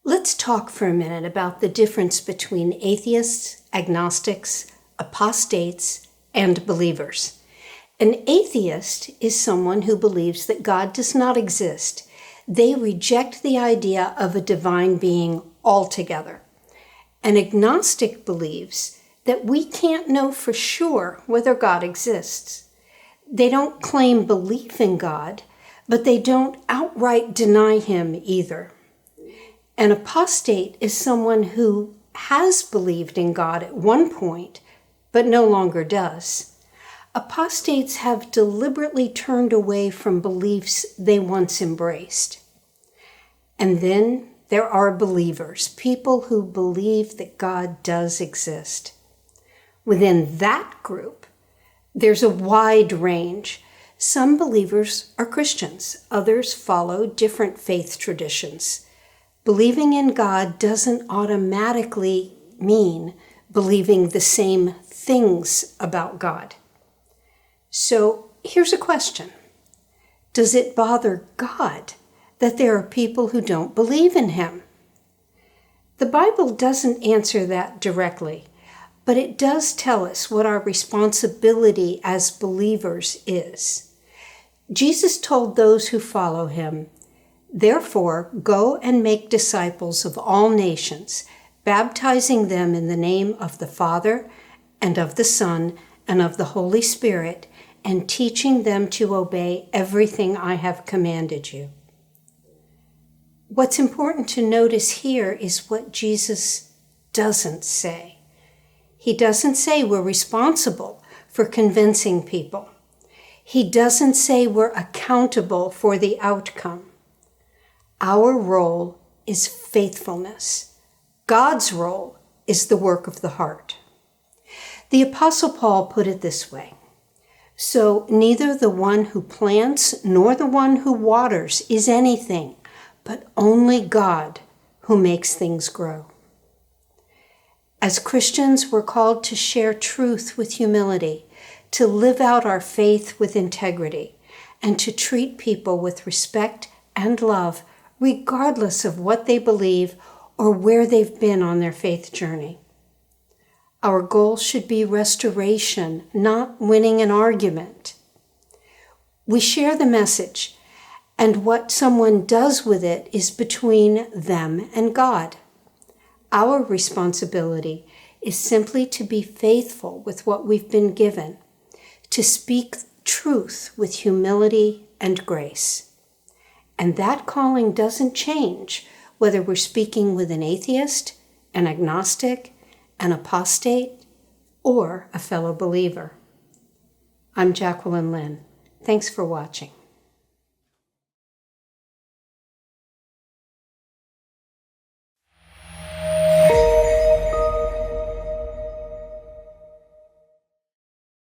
Let's talk for a minute about the difference between atheists, agnostics, apostates, and believers. An atheist is someone who believes that God does not exist. They reject the idea of a divine being altogether. An agnostic believes that we can't know for sure whether God exists. They don't claim belief in God, but they don't outright deny him either. An apostate is someone who has believed in God at one point, but no longer does. Apostates have deliberately turned away from beliefs they once embraced. And then there are believers, people who believe that God does exist. Within that group, there's a wide range. Some believers are Christians, others follow different faith traditions. Believing in God doesn't automatically mean believing the same things about God. So here's a question. Does it bother God that there are people who don't believe in him? The Bible doesn't answer that directly, but it does tell us what our responsibility as believers is. Jesus told those who follow him, "Therefore, go and make disciples of all nations, baptizing them in the name of the Father and of the Son and of the Holy Spirit, and teaching them to obey everything I have commanded you." What's important to notice here is what Jesus doesn't say. He doesn't say we're responsible for convincing people. He doesn't say we're accountable for the outcome. Our role is faithfulness. God's role is the work of the heart. The Apostle Paul put it this way, "So neither the one who plants nor the one who waters is anything, but only God who makes things grow." As Christians, we're called to share truth with humility, to live out our faith with integrity, and to treat people with respect and love, regardless of what they believe or where they've been on their faith journey. Our goal should be restoration, not winning an argument. We share the message, and what someone does with it is between them and God. Our responsibility is simply to be faithful with what we've been given, to speak truth with humility and grace. And that calling doesn't change whether we're speaking with an atheist, an agnostic, an apostate, or a fellow believer. I'm Jacquelyn Lynn. Thanks for watching.